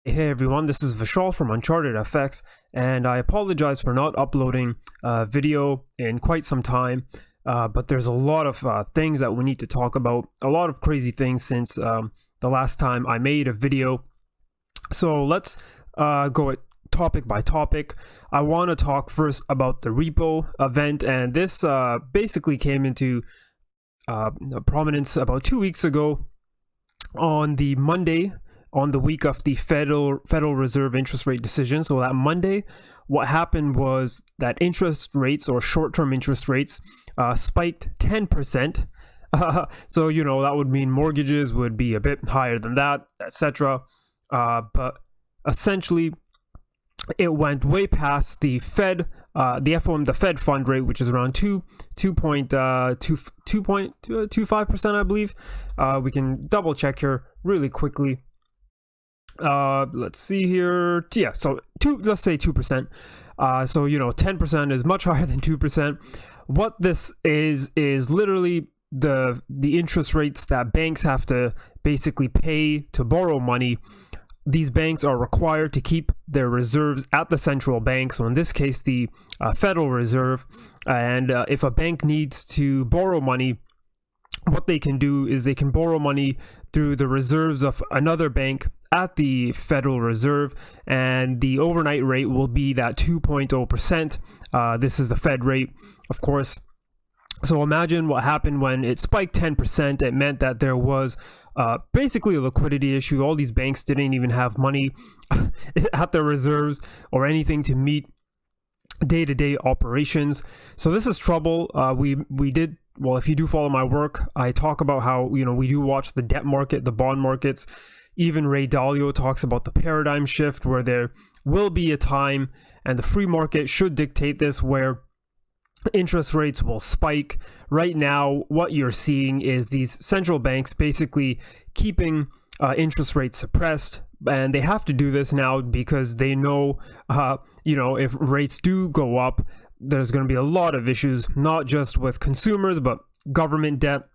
Hey everyone, this is Vishal from Uncharted FX, and I apologize for not uploading a video in quite some time, but there's a lot of things that we need to talk about, a lot of crazy things since the last time I made a video. So let's go at topic by topic. I want to talk first about the Repo event, and this basically came into prominence about 2 weeks ago on the Monday, on the week of the Federal Reserve interest rate decision. So that Monday, what happened was that interest rates, or short-term interest rates, spiked 10%. So, you know, that would mean mortgages would be a bit higher than that, etc. But essentially, it went way past the Fed, the Fed fund rate, which is around 2.25%, I believe. We can double check here really quickly. Let's see here. Yeah, so let's say 2%. So, you know, 10% is much higher than 2%. What this is literally the interest rates that banks have to basically pay to borrow money. These banks are required to keep their reserves at the central bank, so in this case the Federal Reserve, and if a bank needs to borrow money, what they can do is they can borrow money through the reserves of another bank at the Federal Reserve, and the overnight rate will be that 2.0%. This is the Fed rate, of course. So imagine what happened when it spiked 10%. It meant that there was basically a liquidity issue. All these banks didn't even have money at their reserves or anything to meet day-to-day operations. So this is trouble. We did, well, if you do follow my work, I talk about how, you know, we do watch the debt market, the bond markets. Even Ray Dalio talks about the paradigm shift, where there will be a time, and the free market should dictate this, where interest rates will spike. Right now, what you're seeing is these central banks basically keeping interest rates suppressed, and they have to do this now because they know, you know, if rates do go up, there's going to be a lot of issues, not just with consumers, but government debt,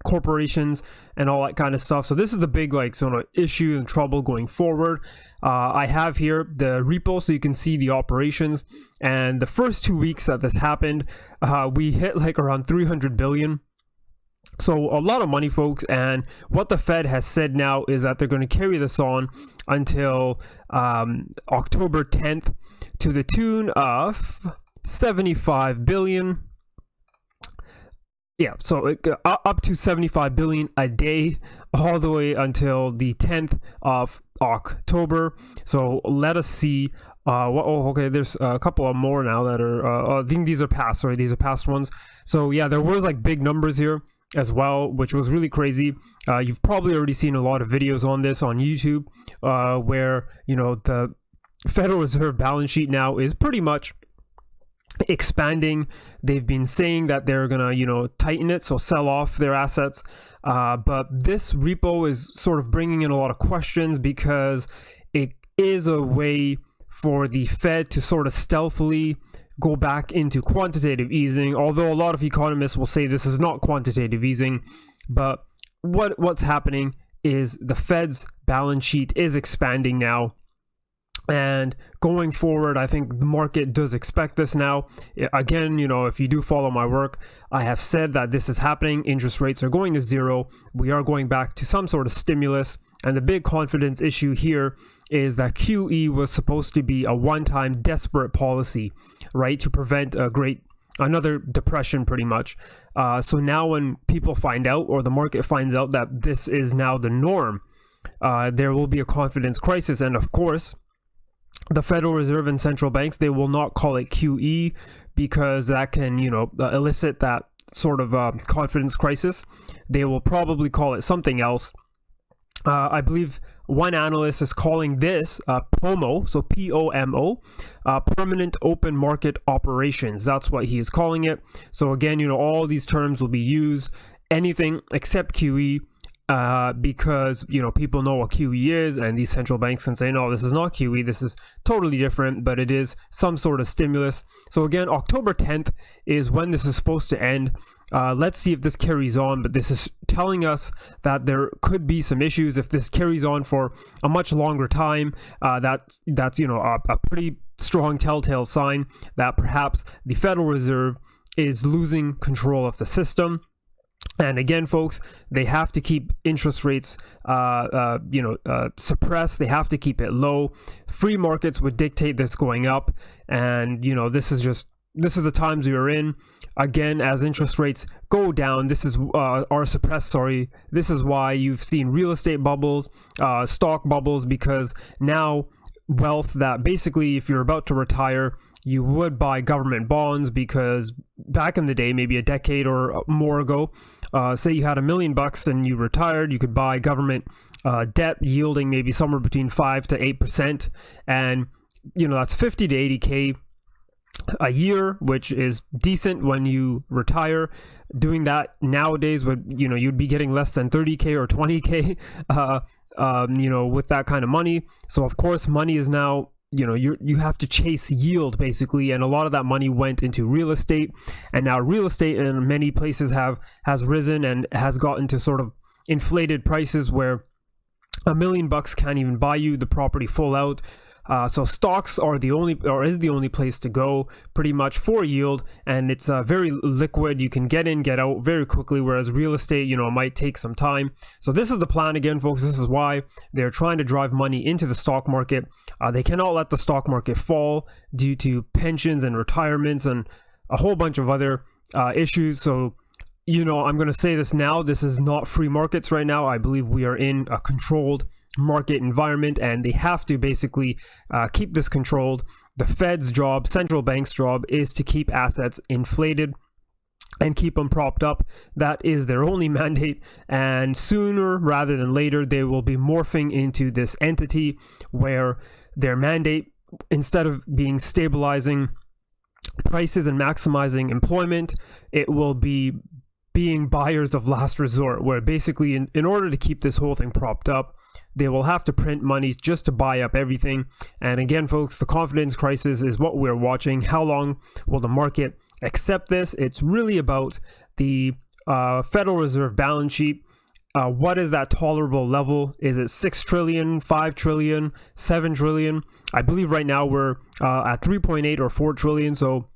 corporations, and all that kind of stuff. So this is the big, like, sort of issue and trouble going forward. I have here the Repo, so you can see the operations, and the first 2 weeks that this happened, we hit like around 300 billion. So a lot of money, folks. And what the Fed has said now is that they're going to carry this on until October 10th to the tune of 75 billion. Yeah, so up to 75 billion a day, all the way until the 10th of October. So let us see. Okay, there's a couple of more now that are, I think these are past, sorry, these are past ones. So yeah, there was like big numbers here as well, which was really crazy. You've probably already seen a lot of videos on this on YouTube, where, you know, the Federal Reserve balance sheet now is pretty much expanding. They've been saying that they're gonna, you know, tighten it, so sell off their assets, but this Repo is sort of bringing in a lot of questions, because it is a way for the Fed to sort of stealthily go back into quantitative easing, although a lot of economists will say this is not quantitative easing. But what's happening is the Fed's balance sheet is expanding now. And going forward, I think the market does expect this now. Again, you know, if you do follow my work, I have said that this is happening. Interest rates are going to zero. We are going back to some sort of stimulus. And the big confidence issue here is that QE was supposed to be a one-time desperate policy, right, to prevent another depression, pretty much. So now when people find out, or the market finds out, that this is now the norm, there will be a confidence crisis. And of course, the Federal Reserve and central banks, they will not call it QE, because that can, you know, elicit that sort of confidence crisis. They will probably call it something else. I believe one analyst is calling this POMO, so POMO, permanent open market operations. That's what he is calling it. So again, you know, all these terms will be used. Anything except QE because, you know, people know what QE is, and these central banks can say, no, this is not QE, this is totally different, but it is some sort of stimulus. So again, October 10th is when this is supposed to end. Let's see if this carries on, but this is telling us that there could be some issues if this carries on for a much longer time. That's you know, a pretty strong telltale sign that perhaps the Federal Reserve is losing control of the system. And again, folks, they have to keep interest rates, suppressed. They have to keep it low. Free markets would dictate this going up, and you know, this is the times we are in. Again, as interest rates go down, this is are suppressed. Sorry, this is why you've seen real estate bubbles, stock bubbles, because now wealth that basically, if you're about to retire, you would buy government bonds, because back in the day, maybe a decade or more ago, say you had $1 million and you retired, you could buy government debt yielding maybe somewhere between 5 to 8%, and you know, that's 50 to 80K a year, which is decent when you retire. Doing that nowadays would, you know, you'd be getting less than 30K or 20K, you know, with that kind of money. So of course, money is now, you know, you have to chase yield basically, and a lot of that money went into real estate, and now real estate in many places has risen and has gotten to sort of inflated prices where $1 million can't even buy you the property full out. So stocks are is the only place to go pretty much for yield, and it's very liquid. You can get in, get out very quickly, whereas real estate, you know, might take some time. So this is the plan again, folks. This is why they're trying to drive money into the stock market. They cannot let the stock market fall due to pensions and retirements and a whole bunch of other issues. So, you know, I'm going to say this now. This is not free markets right now. I believe we are in a controlled market environment, and they have to basically keep this controlled. The Fed's job, central bank's job, is to keep assets inflated and keep them propped up. That is their only mandate, and sooner rather than later, they will be morphing into this entity where their mandate, instead of being stabilizing prices and maximizing employment, it will be being buyers of last resort, where basically in order to keep this whole thing propped up, they will have to print money just to buy up everything. And again, folks, the confidence crisis is what we're watching. How long will the market accept this? It's really about the Federal Reserve balance sheet. What is that tolerable level? Is it 6 trillion, 5 trillion, 7 trillion? I believe right now we're at 3.8 or 4 trillion. So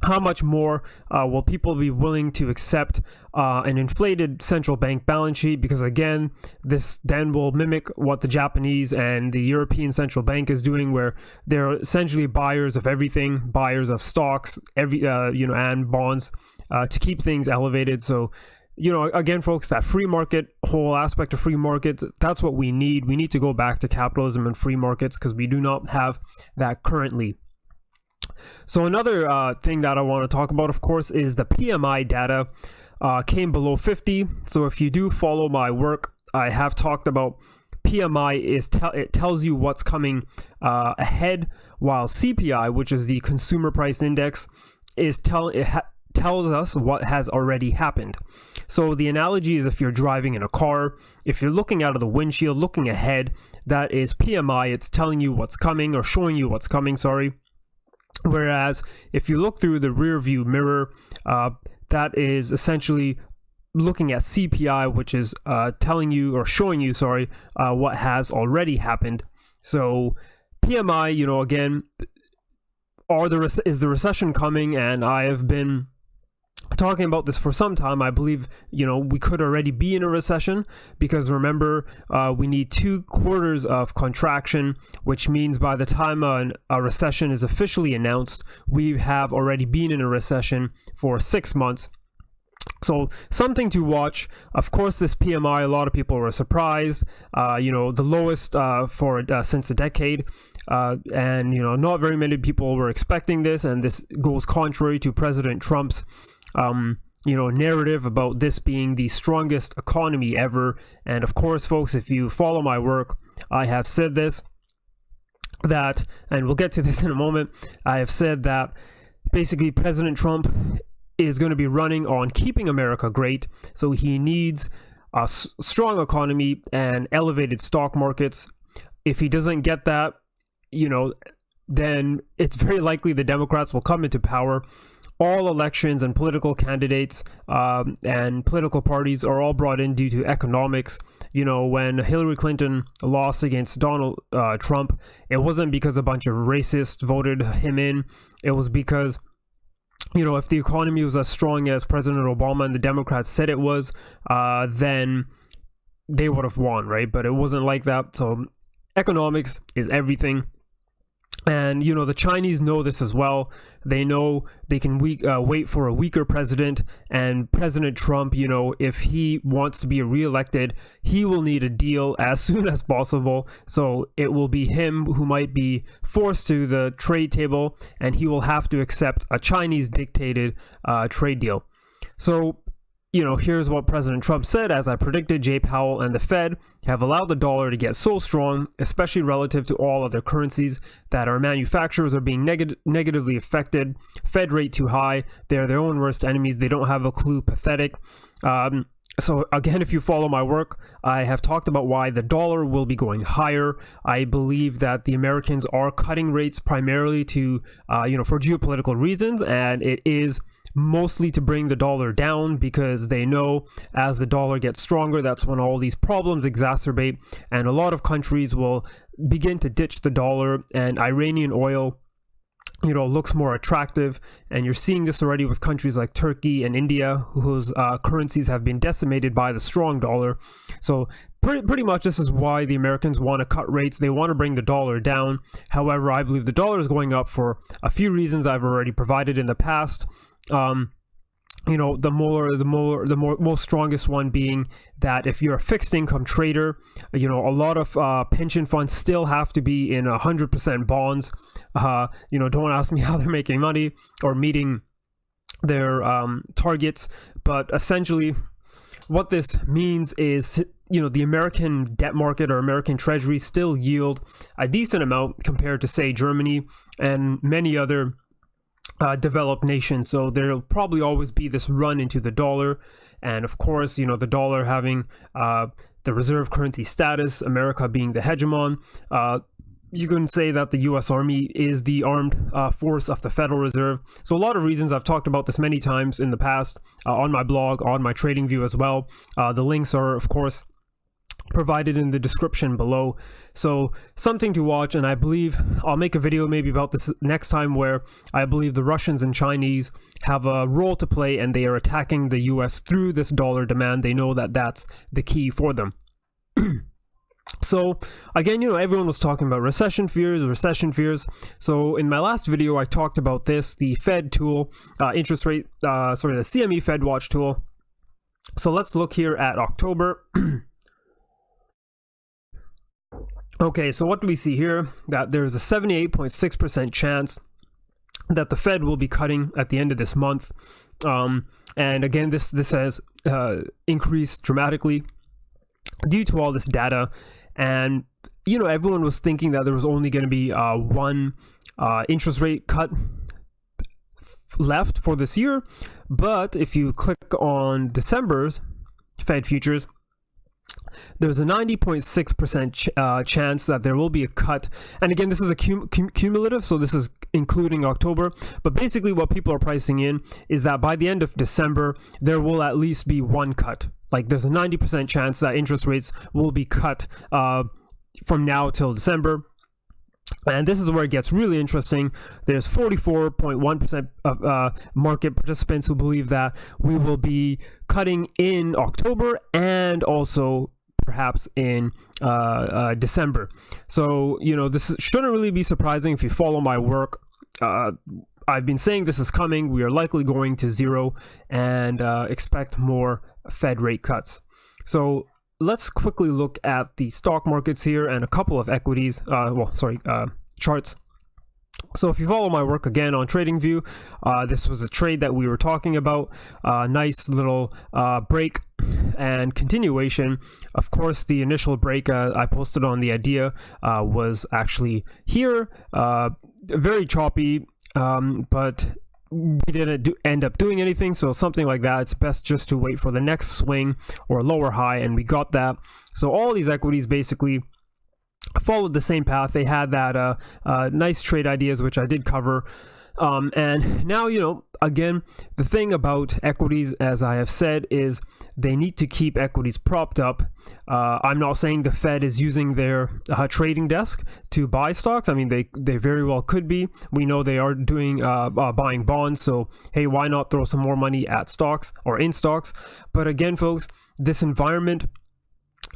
how much more will people be willing to accept an inflated central bank balance sheet? Because again, this then will mimic what the Japanese and the European central bank is doing, where they're essentially buyers of everything, buyers of stocks, and bonds to keep things elevated. So, you know, again, folks, that free market, whole aspect of free markets, that's what we need. We need to go back to capitalism and free markets, because we do not have that currently. So another thing that I want to talk about, of course, is the PMI data came below 50. So if you do follow my work, I have talked about PMI it tells you what's coming ahead, while CPI, which is the consumer price index, tells us what has already happened. So the analogy is, if you're driving in a car, if you're looking out of the windshield, looking ahead, that is PMI. It's telling you what's coming, or showing you what's coming, sorry. Whereas if you look through the rear view mirror, that is essentially looking at CPI, which is telling you, or showing you, sorry, what has already happened. So PMI, you know, again, is the recession coming? And I have been talking about this for some time. I believe, you know, we could already be in a recession, because remember, we need 2 quarters of contraction, which means by the time a recession is officially announced, we have already been in a recession for 6 months. So something to watch. Of course, this PMI, a lot of people were surprised, you know, the lowest since a decade. And, you know, not very many people were expecting this, and this goes contrary to President Trump's narrative about this being the strongest economy ever. And of course, folks, if you follow my work, I have said this, and we'll get to this in a moment, I have said that basically President Trump is going to be running on keeping America great. So he needs a strong economy and elevated stock markets. If he doesn't get that, then it's very likely the Democrats will come into power. All elections and political candidates and political parties are all brought in due to economics. When Hillary Clinton lost against Donald Trump, it wasn't because a bunch of racists voted him in. It was because, if the economy was as strong as President Obama and the Democrats said it was, then they would have won, right? But it wasn't like that. So economics is everything. And, the Chinese know this as well. They know they can wait for a weaker president. And President Trump, if he wants to be reelected, he will need a deal as soon as possible. So it will be him who might be forced to the trade table, and he will have to accept a Chinese dictated trade deal. So, here's what President Trump said. As I predicted, Jay Powell and the Fed have allowed the dollar to get so strong, especially relative to all other currencies, that our manufacturers are being negatively affected. Fed rate too high. They're their own worst enemies. They don't have a clue. Pathetic. So again, if you follow my work, I have talked about why the dollar will be going higher. I believe that the Americans are cutting rates primarily to, for geopolitical reasons, and it is mostly to bring the dollar down, because they know as the dollar gets stronger, that's when all these problems exacerbate, and a lot of countries will begin to ditch the dollar, and Iranian oil looks more attractive. And you're seeing this already with countries like Turkey and India, whose currencies have been decimated by the strong dollar. So pretty much this is why the Americans want to cut rates. They want to bring the dollar down. However, I believe the dollar is going up for a few reasons I've already provided in the past. The most strongest one being that if you're a fixed income trader, a lot of pension funds still have to be in 100% bonds. Don't ask me how they're making money or meeting their targets, but essentially what this means is, the American debt market or American treasuries still yield a decent amount compared to, say, Germany and many other developed nations. So there'll probably always be this run into the dollar. And of course, the dollar having the reserve currency status, America being the hegemon, you can say that the U.S. Army is the armed force of the Federal Reserve. So a lot of reasons. I've talked about this many times in the past on my blog, on my TradingView as well. The links are, of course, provided in the description below. So something to watch, and I believe I'll make a video maybe about this next time, where I believe the Russians and Chinese have a role to play, and they are attacking the US through this dollar demand. They know that that's the key for them. So again, everyone was talking about recession fears. So in my last video, I talked about this, the Fed tool, the CME Fed Watch tool. So let's look here at October. Okay, so what do we see here? That there's a 78.6% chance that the Fed will be cutting at the end of this month. And again, this has increased dramatically due to all this data. And, everyone was thinking that there was only going to be one interest rate cut left for this year. But if you click on December's Fed futures, there's a 90.6% chance that there will be a cut. And again, this is a cumulative, so this is including October. But basically what people are pricing in is that by the end of December, there will at least be one cut. Like there's a 90% chance that interest rates will be cut from now till December. And this is where it gets really interesting. There's 44.1% of market participants who believe that we will be cutting in October and also perhaps in December. So, this shouldn't really be surprising if you follow my work. I've been saying this is coming. We are likely going to zero and expect more Fed rate cuts. So let's quickly look at the stock markets here and a couple of equities, charts. So if you follow my work again on TradingView, this was a trade that we were talking about, nice little break and continuation. Of course, the initial break I posted on the idea was actually here, very choppy, but we didn't end up doing anything, so something like that, it's best just to wait for the next swing or lower high, and we got that. So all these equities basically followed the same path. They had that nice trade ideas, which I did cover. And now, again, the thing about equities, as I have said, is they need to keep equities propped up. I'm not saying the Fed is using their trading desk to buy stocks. I mean, they very well could be. We know they are doing buying bonds. So, hey, why not throw some more money at stocks or in stocks? But again, folks, this environment,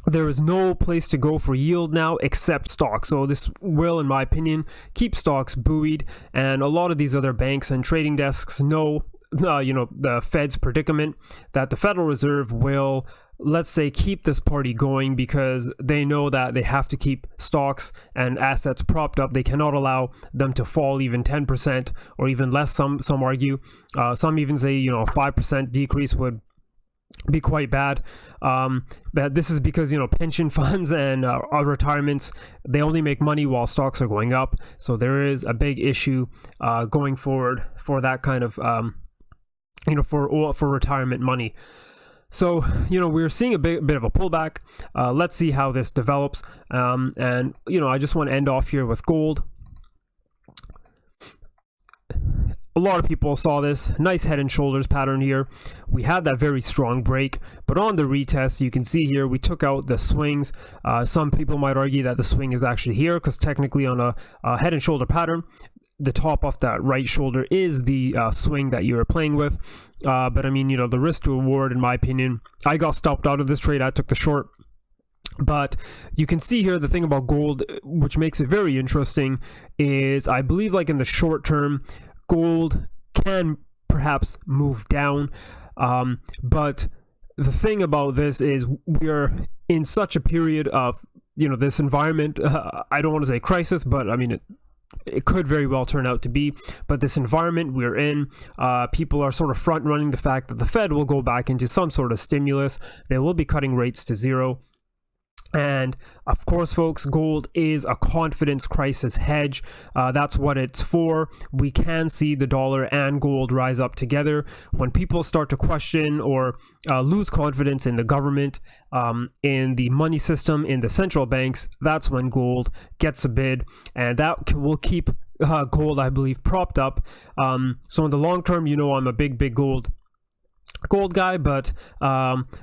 there is no place to go for yield now except stocks. So this will, in my opinion, keep stocks buoyed. And a lot of these other banks and trading desks know, the Fed's predicament, that the Federal Reserve will, let's say, keep this party going because they know that they have to keep stocks and assets propped up. They cannot allow them to fall even 10% or even less. Some argue. Some even say, a 5% decrease would be quite bad. But this is because pension funds and retirements, they only make money while stocks are going up. So there is a big issue going forward for that kind of for retirement money. So we're seeing a bit of a pullback. Let's see how this develops. And I just want to end off here with gold. A lot of people saw this nice head and shoulders pattern here. We had that very strong break, but on the retest, you can see here we took out the swings. Some people might argue that the swing is actually here because technically on a head and shoulder pattern, the top of that right shoulder is the swing that you're playing with. But I mean, the risk to reward, in my opinion, I got stopped out of this trade. I took the short. But you can see here the thing about gold, which makes it very interesting, is I believe like in the short term, gold can perhaps move down, but the thing about this is we're in such a period of this environment. I don't want to say crisis, but I mean it could very well turn out to be. But this environment we're in, people are sort of front running the fact that the Fed will go back into some sort of stimulus. They will be cutting rates to zero. And of course, folks, gold is a confidence crisis hedge. That's what it's for. We can see the dollar and gold rise up together. When people start to question or lose confidence in the government, in the money system, in the central banks, that's when gold gets a bid. And that will keep gold, I believe, propped up. So in the long term, I'm a big gold guy, but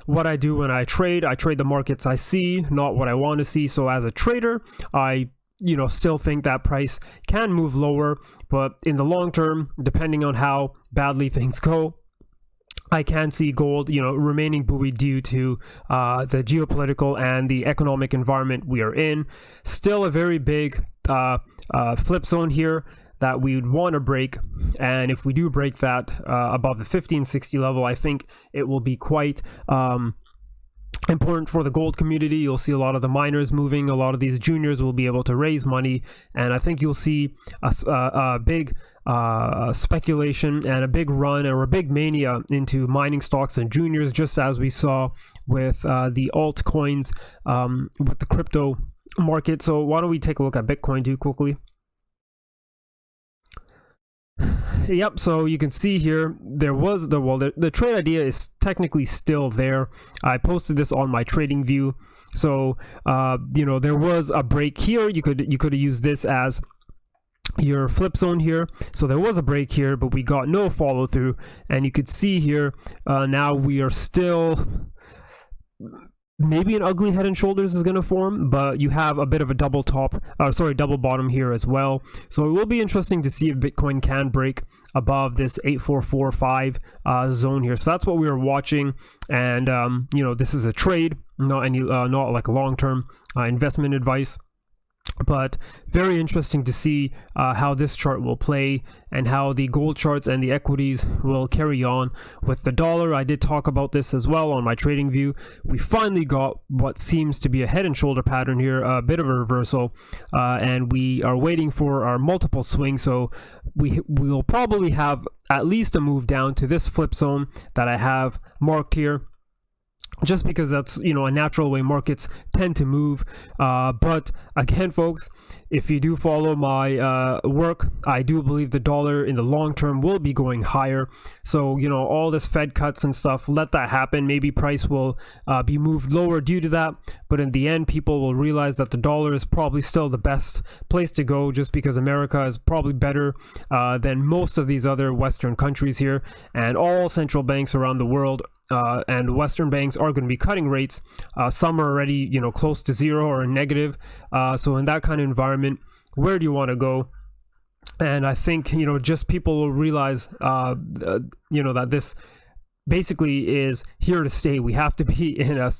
what I do when I trade the markets I see, not what I want to see. So as a trader, I still think that price can move lower, but in the long term, depending on how badly things go, I can see gold remaining buoyed due to the geopolitical and the economic environment we are in. Still a very big flip zone here that we would want to break, and if we do break that above the 1560 level, I think it will be quite important for the gold community. You'll see a lot of the miners moving, a lot of these juniors will be able to raise money, and I think you'll see a big speculation and a big run or a big mania into mining stocks and juniors, just as we saw with the altcoins, with the crypto market. So why don't we take a look at Bitcoin too quickly? Yep, so you can see here there was the trade idea is technically still there. I posted this on my trading view. So there was a break here. You could have used this as your flip zone here. So there was a break here, but we got no follow through, and you could see here now we are still, maybe an ugly head and shoulders is going to form, but you have a bit of a double bottom here as well. So it will be interesting to see if Bitcoin can break above this 8445 zone here. So that's what we were watching, and this is a trade, not like a long-term investment advice. But very interesting to see how this chart will play and how the gold charts and the equities will carry on. With the dollar, I did talk about this as well on my trading view. We finally got what seems to be a head and shoulder pattern here, a bit of a reversal, and we are waiting for our multiple swings. So we will probably have at least a move down to this flip zone that I have marked here. just because that's, you know, a natural way markets tend to move. But again, folks, if you do follow my work, I do believe the dollar in the long term will be going higher. So, you know, all this Fed cuts and stuff, let that happen. Maybe price will be moved lower due to that. But in the end, people will realize that the dollar is probably still the best place to go, just because America is probably better than most of these other Western countries here. And all central banks around the world and Western banks are going to be cutting rates. Some are already, you know, close to zero or negative. So in that kind of environment, where do you want to go? And I think, you know, just people will realize, you know, that this basically is here to stay. We have to be in a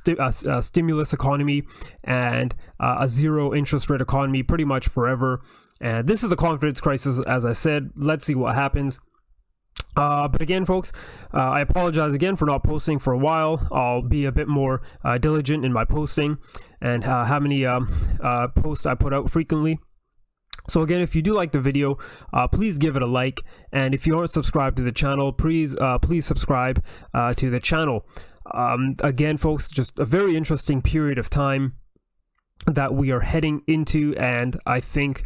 stimulus economy and a zero interest rate economy pretty much forever. And this is a confidence crisis, as I said. Let's see what happens. But again, folks, I apologize again for not posting for a while. I'll be a bit more diligent in my posting and how many posts I put out frequently. So again, if you do like the video, please give it a like. And if you aren't subscribed to the channel, please subscribe to the channel. Again, folks, just a very interesting period of time that we are heading into. And I think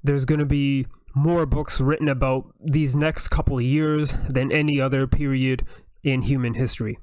there's going to be more books written about these next couple of years than any other period in human history.